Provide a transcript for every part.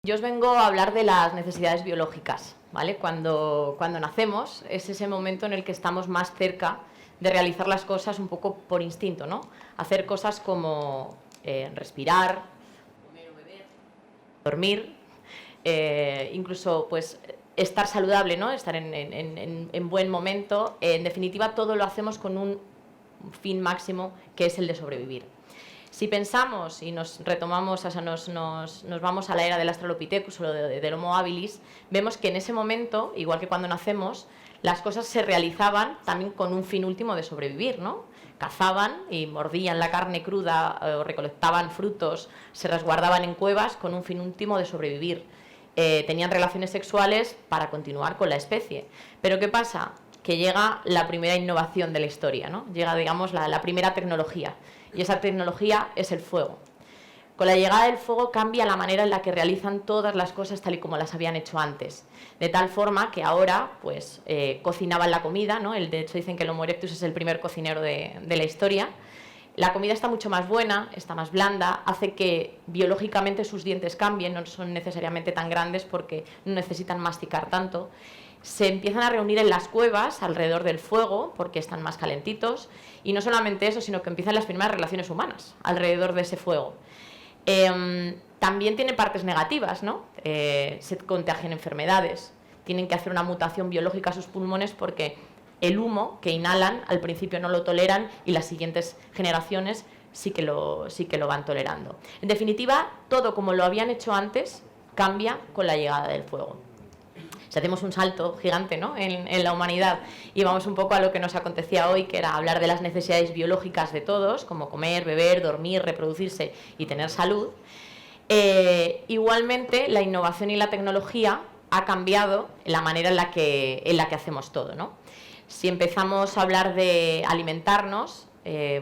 Yo os vengo a hablar de las necesidades biológicas, ¿vale? Cuando nacemos es ese momento en el que estamos más cerca de realizar las cosas un poco por instinto, ¿no? Hacer cosas como respirar, comer o beber, dormir, incluso pues estar saludable, ¿no? Estar en buen momento. En definitiva, todo lo hacemos con un fin máximo, que es el de sobrevivir. Si pensamos y nos retomamos, o sea, nos vamos a la era del Australopithecus o del Homo habilis, vemos que en ese momento, igual que cuando nacemos, las cosas se realizaban también con un fin último de sobrevivir, ¿no? Cazaban y mordían la carne cruda, o recolectaban frutos, se resguardaban en cuevas con un fin último de sobrevivir. Tenían relaciones sexuales para continuar con la especie. Pero ¿qué pasa? Que llega la primera innovación de la historia, ¿no? Llega, digamos, la primera tecnología. Y esa tecnología es el fuego. Con la llegada del fuego cambia la manera en la que realizan todas las cosas tal y como las habían hecho antes. De tal forma que ahora pues, cocinaban la comida, ¿no? De hecho dicen que el Homo erectus es el primer cocinero de la historia. La comida está mucho más buena, está más blanda, hace que biológicamente sus dientes cambien, no son necesariamente tan grandes porque no necesitan masticar tanto. Se empiezan a reunir en las cuevas alrededor del fuego porque están más calentitos, y no solamente eso, sino que empiezan las primeras relaciones humanas alrededor de ese fuego. También tiene partes negativas, ¿no? Se contagian enfermedades, tienen que hacer una mutación biológica a sus pulmones porque el humo que inhalan al principio no lo toleran y las siguientes generaciones sí que lo van tolerando. En definitiva, todo como lo habían hecho antes cambia con la llegada del fuego. Si hacemos un salto gigante, ¿no? en la humanidad y vamos un poco a lo que nos acontecía hoy, que era hablar de las necesidades biológicas de todos, como comer, beber, dormir, reproducirse y tener salud, igualmente la innovación y la tecnología ha cambiado la manera en la que hacemos todo, ¿no? Si empezamos a hablar de alimentarnos,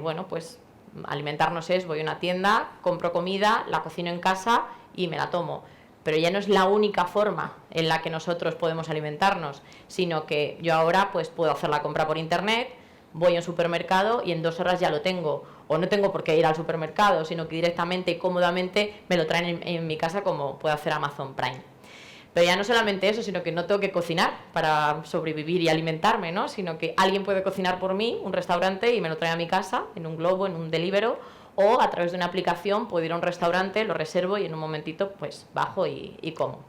bueno, pues alimentarnos es, voy a una tienda, compro comida, la cocino en casa y me la tomo. Pero ya no es la única forma en la que nosotros podemos alimentarnos, sino que yo ahora pues puedo hacer la compra por internet, voy a un supermercado y en 2 horas ya lo tengo. O no tengo por qué ir al supermercado, sino que directamente y cómodamente me lo traen en mi casa, como puede hacer Amazon Prime. Pero ya no solamente eso, sino que no tengo que cocinar para sobrevivir y alimentarme, ¿no? Sino que alguien puede cocinar por mí, un restaurante, y me lo trae a mi casa, en un Globo, en un Deliveroo, o a través de una aplicación puedo ir a un restaurante, lo reservo y en un momentito pues bajo y como.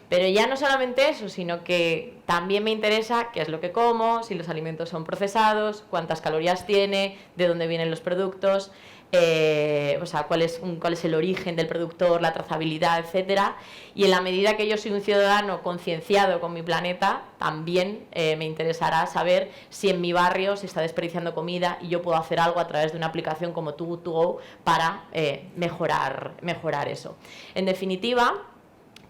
Pero ya no solamente eso, sino que también me interesa qué es lo que como, si los alimentos son procesados, cuántas calorías tiene, de dónde vienen los productos, o sea, cuál es el origen del productor, la trazabilidad, etcétera. Y en la medida que yo soy un ciudadano concienciado con mi planeta, también me interesará saber si en mi barrio se está desperdiciando comida y yo puedo hacer algo a través de una aplicación como Too Good To Go para mejorar eso. En definitiva,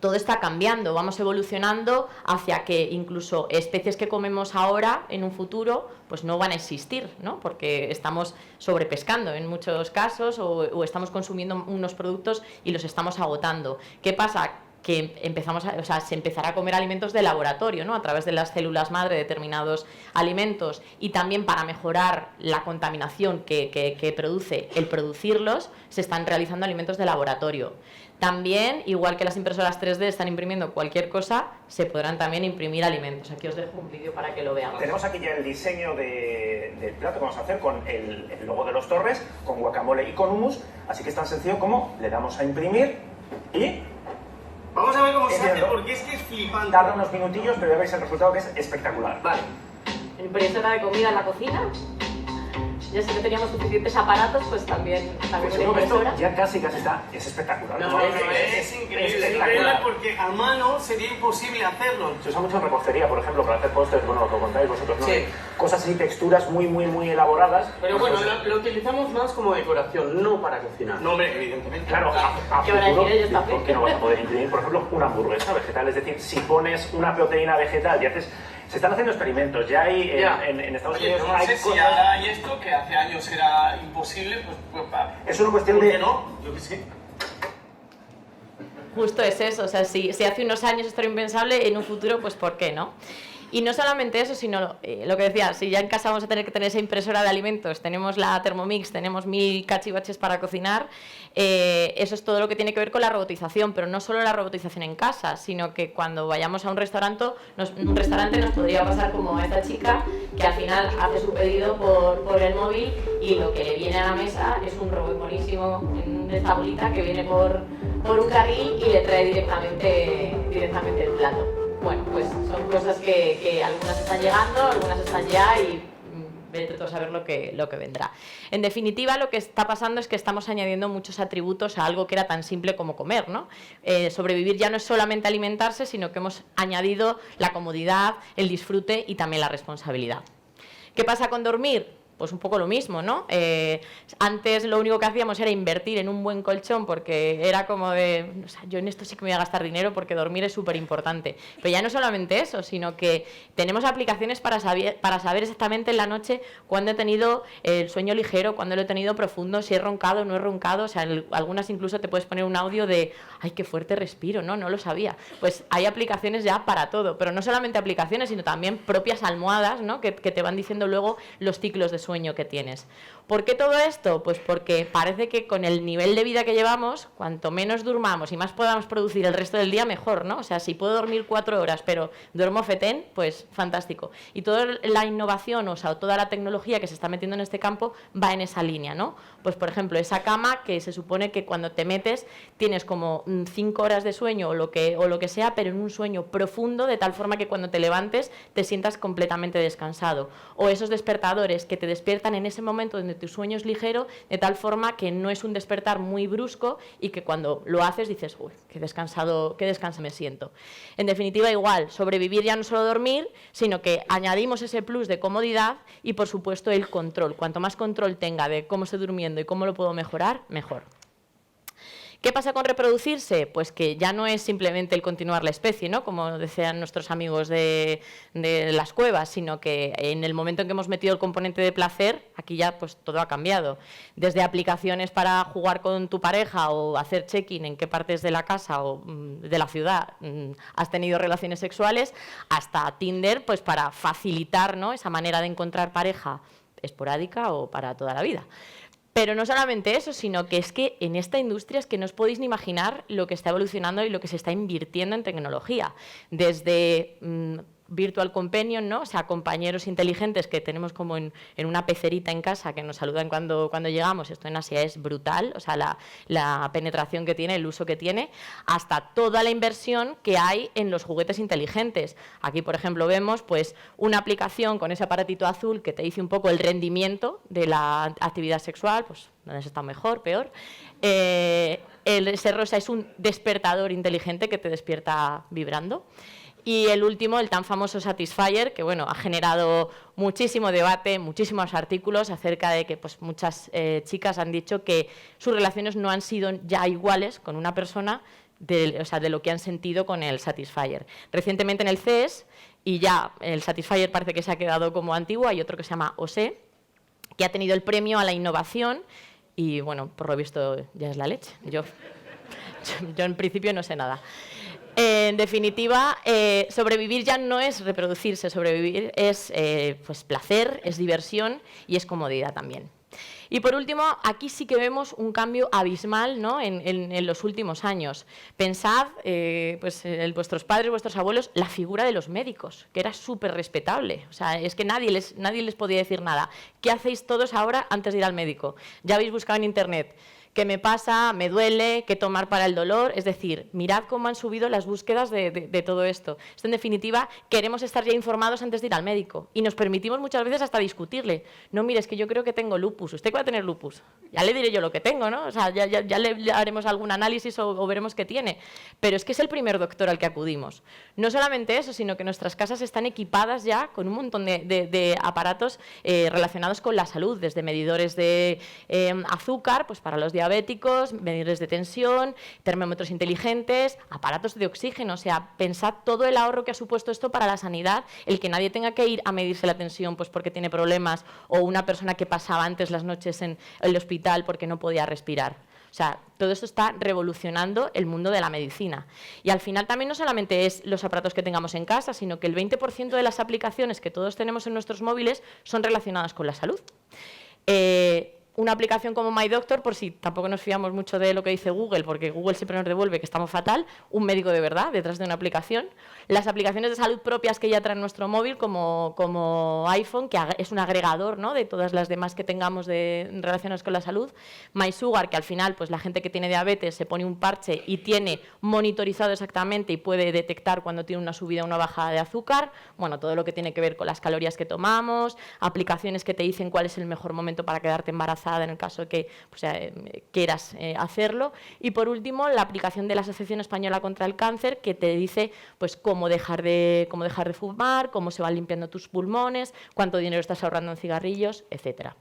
todo está cambiando, vamos evolucionando hacia que incluso especies que comemos ahora, en un futuro, pues no van a existir, ¿no? Porque estamos sobrepescando en muchos casos o estamos consumiendo unos productos y los estamos agotando. ¿Qué pasa? Que se empezará a comer alimentos de laboratorio, ¿no? A través de las células madre de determinados alimentos, y también para mejorar la contaminación que produce el producirlos, se están realizando alimentos de laboratorio. También, igual que las impresoras 3D están imprimiendo cualquier cosa, se podrán también imprimir alimentos. Aquí os dejo un vídeo para que lo veamos. Tenemos aquí ya el diseño del plato que vamos a hacer con el logo de los Torres, con guacamole y con hummus, así que es tan sencillo como le damos a imprimir y... Vamos a ver cómo se hace, porque es que es flipante. Tarda unos minutillos, pero ya veis el resultado, que es espectacular. Vale. Impresora de comida en la cocina. Ya si no teníamos suficientes aparatos, pues también Pues una impresora. ya casi está, es espectacular. No, es increíble, porque a mano sería imposible hacerlo. Se usa mucho en repostería, por ejemplo, para hacer postres, bueno, lo contáis vosotros, ¿no? Sí. Cosas así, texturas muy elaboradas. Pero bueno, lo utilizamos más como decoración, no para cocinar. No, hombre, evidentemente. Claro, a ¿Qué van a futuro, decir ellos también? ¿por qué no vas a poder imprimir, por ejemplo, una hamburguesa vegetal? Es decir, si pones una proteína vegetal y haces... Se están haciendo experimentos, ya hay en Estados Oye, Unidos... no hay sé si cosas... ahora hay esto, que hace años era imposible, pues Es una cuestión ¿por de... qué no? Yo qué sé. Justo es eso, o sea, si hace unos años esto era impensable, en un futuro, pues ¿por qué no? Y no solamente eso, sino lo que decía, si ya en casa vamos a tener que tener esa impresora de alimentos, tenemos la Thermomix, tenemos 1000 cachivaches para cocinar, eso es todo lo que tiene que ver con la robotización, pero no solo la robotización en casa, sino que cuando vayamos a un restaurante nos podría pasar como a esta chica, que al final hace su pedido por el móvil y lo que le viene a la mesa es un robot buenísimo en esta bolita que viene por un carril y le trae directamente el plato. Bueno, pues son cosas que algunas están llegando, algunas están ya y vete tú a saber lo que vendrá. En definitiva, lo que está pasando es que estamos añadiendo muchos atributos a algo que era tan simple como comer, ¿no? Sobrevivir ya no es solamente alimentarse, sino que hemos añadido la comodidad, el disfrute y también la responsabilidad. ¿Qué pasa con dormir? Pues un poco lo mismo, ¿no? Antes lo único que hacíamos era invertir en un buen colchón porque era como de, o sea, yo en esto sí que me voy a gastar dinero porque dormir es súper importante. Pero ya no solamente eso, sino que tenemos aplicaciones para saber exactamente en la noche cuándo he tenido el sueño ligero, cuándo lo he tenido profundo, si he roncado o no he roncado. O sea, algunas incluso te puedes poner un audio de, ay, qué fuerte respiro, no lo sabía. Pues hay aplicaciones ya para todo, pero no solamente aplicaciones, sino también propias almohadas, ¿no? que te van diciendo luego los ciclos de sueño que tienes. ¿Por qué todo esto? Pues porque parece que con el nivel de vida que llevamos, cuanto menos durmamos y más podamos producir el resto del día, mejor, ¿no? O sea, si puedo dormir 4 horas, pero duermo fetén, pues fantástico. Y toda la innovación, o sea, toda la tecnología que se está metiendo en este campo va en esa línea, ¿no? Pues, por ejemplo, esa cama que se supone que cuando te metes tienes como 5 horas de sueño o lo que sea, pero en un sueño profundo, de tal forma que cuando te levantes te sientas completamente descansado. O esos despertadores que te despiertan en ese momento donde tu sueño es ligero, de tal forma que no es un despertar muy brusco y que cuando lo haces dices, uy, qué descansado me siento. En definitiva, igual, sobrevivir ya no solo dormir, sino que añadimos ese plus de comodidad y, por supuesto, el control. Cuanto más control tenga de cómo estoy durmiendo y cómo lo puedo mejorar, mejor. ¿Qué pasa con reproducirse? Pues que ya no es simplemente el continuar la especie, ¿no? Como decían nuestros amigos de las cuevas, sino que en el momento en que hemos metido el componente de placer, aquí ya pues todo ha cambiado. Desde aplicaciones para jugar con tu pareja o hacer check-in en qué partes de la casa o de la ciudad has tenido relaciones sexuales, hasta Tinder, pues para facilitar, ¿no?, esa manera de encontrar pareja esporádica o para toda la vida. Pero no solamente eso, sino que es que en esta industria es que no os podéis ni imaginar lo que está evolucionando y lo que se está invirtiendo en tecnología. Desde Virtual Companion, ¿no? O sea, compañeros inteligentes que tenemos como en una pecerita en casa que nos saludan cuando llegamos. Esto en Asia es brutal, o sea, la penetración que tiene, el uso que tiene, hasta toda la inversión que hay en los juguetes inteligentes. Aquí, por ejemplo, vemos pues una aplicación con ese aparatito azul que te dice un poco el rendimiento de la actividad sexual, pues dónde se está mejor, peor. Ese rosa es un despertador inteligente que te despierta vibrando. Y el último, el tan famoso Satisfyer, que bueno, ha generado muchísimo debate, muchísimos artículos acerca de que pues, muchas chicas han dicho que sus relaciones no han sido ya iguales con una persona de lo que han sentido con el Satisfyer. Recientemente en el CES, y ya el Satisfyer parece que se ha quedado como antiguo, hay otro que se llama OSE, que ha tenido el premio a la innovación y bueno, por lo visto ya es la leche. Yo en principio no sé nada. En definitiva, sobrevivir ya no es reproducirse, sobrevivir es pues placer, es diversión y es comodidad también. Y por último, aquí sí que vemos un cambio abismal, ¿no?, en los últimos años. Pensad, pues, vuestros padres, vuestros abuelos, la figura de los médicos, que era súper respetable. O sea, es que nadie les podía decir nada. ¿Qué hacéis todos ahora antes de ir al médico? Ya habéis buscado en Internet. ¿Qué me pasa? ¿Me duele? ¿Qué tomar para el dolor? Es decir, mirad cómo han subido las búsquedas de todo esto. Esto, en definitiva, queremos estar ya informados antes de ir al médico y nos permitimos muchas veces hasta discutirle. No, mire, es que yo creo que tengo lupus. ¿Usted va a tener lupus? Ya le diré yo lo que tengo, ¿no? O sea, ya le haremos algún análisis o veremos qué tiene. Pero es que es el primer doctor al que acudimos. No solamente eso, sino que nuestras casas están equipadas ya con un montón de aparatos relacionados con la salud, desde medidores de azúcar, pues para los diabéticos, medidores de tensión, termómetros inteligentes, aparatos de oxígeno. O sea, pensad todo el ahorro que ha supuesto esto para la sanidad, el que nadie tenga que ir a medirse la tensión pues porque tiene problemas, o una persona que pasaba antes las noches en el hospital porque no podía respirar. O sea, todo esto está revolucionando el mundo de la medicina. Y al final también no solamente es los aparatos que tengamos en casa, sino que el 20% de las aplicaciones que todos tenemos en nuestros móviles son relacionadas con la salud. Una aplicación como MyDoctor, por si tampoco nos fiamos mucho de lo que dice Google, porque Google siempre nos devuelve que estamos fatal, un médico de verdad detrás de una aplicación. Las aplicaciones de salud propias que ya trae nuestro móvil, como iPhone, que es un agregador, ¿no?, de todas las demás que tengamos relacionadas con la salud. MySugar, que al final pues la gente que tiene diabetes se pone un parche y tiene monitorizado exactamente y puede detectar cuando tiene una subida o una bajada de azúcar. Bueno, todo lo que tiene que ver con las calorías que tomamos, aplicaciones que te dicen cuál es el mejor momento para quedarte embarazada en el caso de que pues, quieras hacerlo. Y por último, la aplicación de la Asociación Española contra el Cáncer, que te dice pues, cómo dejar de fumar, cómo se van limpiando tus pulmones, cuánto dinero estás ahorrando en cigarrillos, etcétera.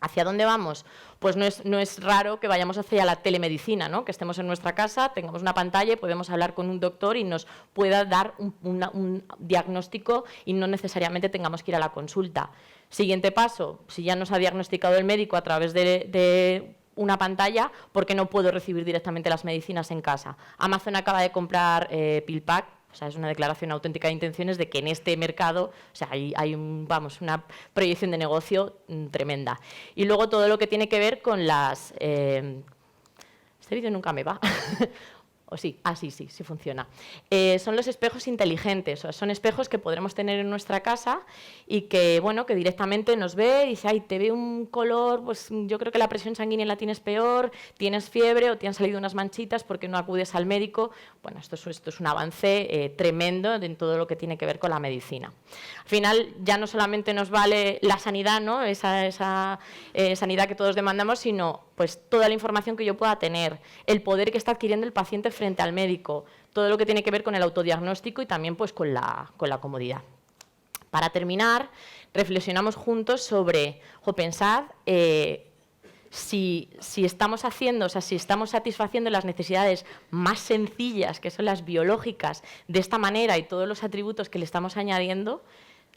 ¿Hacia dónde vamos? Pues no es raro que vayamos hacia la telemedicina, ¿no? Que estemos en nuestra casa, tengamos una pantalla y podemos hablar con un doctor y nos pueda dar un diagnóstico y no necesariamente tengamos que ir a la consulta. Siguiente paso, si ya nos ha diagnosticado el médico a través de una pantalla, ¿por qué no puedo recibir directamente las medicinas en casa? Amazon acaba de comprar PillPack. O sea, es una declaración auténtica de intenciones de que en este mercado, o sea, hay una proyección de negocio tremenda. Y luego todo lo que tiene que ver con las... este vídeo nunca me va. ¿O sí? Ah, sí funciona. Son los espejos inteligentes, o sea, son espejos que podremos tener en nuestra casa y que, bueno, que directamente nos ve y dice, ay, te ve un color, pues yo creo que la presión sanguínea la tienes peor, tienes fiebre o te han salido unas manchitas porque no acudes al médico. Bueno, esto es un avance tremendo en todo lo que tiene que ver con la medicina. Al final, ya no solamente nos vale la sanidad, ¿no?, esa sanidad que todos demandamos, sino pues toda la información que yo pueda tener, el poder que está adquiriendo el paciente frente al médico, todo lo que tiene que ver con el autodiagnóstico y también pues con la comodidad. Para terminar, reflexionamos juntos sobre, pensad si estamos haciendo, o sea, si estamos satisfaciendo las necesidades más sencillas, que son las biológicas, de esta manera y todos los atributos que le estamos añadiendo,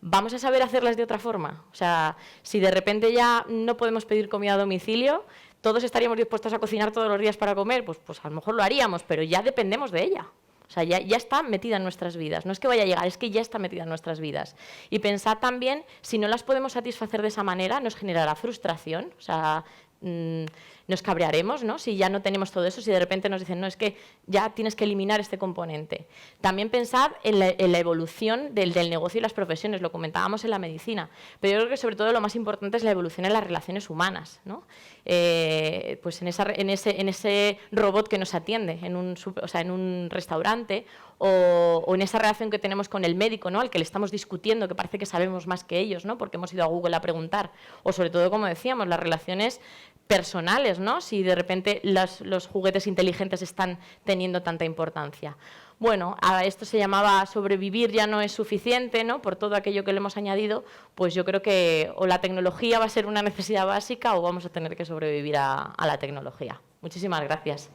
¿vamos a saber hacerlas de otra forma? O sea, si de repente ya no podemos pedir comida a domicilio, ¿todos estaríamos dispuestos a cocinar todos los días para comer? Pues a lo mejor lo haríamos, pero ya dependemos de ella. O sea, ya está metida en nuestras vidas. No es que vaya a llegar, es que ya está metida en nuestras vidas. Y pensad también, si no las podemos satisfacer de esa manera, nos generará frustración. O sea, nos cabrearemos, ¿no?, si ya no tenemos todo eso, si de repente nos dicen, no, es que ya tienes que eliminar este componente. También pensad en la evolución del negocio y las profesiones, lo comentábamos en la medicina, pero yo creo que sobre todo lo más importante es la evolución en las relaciones humanas, ¿no? Pues en ese robot que nos atiende en un restaurante o en esa relación que tenemos con el médico, ¿no?, al que le estamos discutiendo, que parece que sabemos más que ellos, ¿no?, porque hemos ido a Google a preguntar, o sobre todo, como decíamos, las relaciones personales, ¿no?, si de repente los juguetes inteligentes están teniendo tanta importancia. Bueno, a esto se llamaba sobrevivir ya no es suficiente, ¿no?, por todo aquello que le hemos añadido, pues yo creo que o la tecnología va a ser una necesidad básica o vamos a tener que sobrevivir a la tecnología. Muchísimas gracias.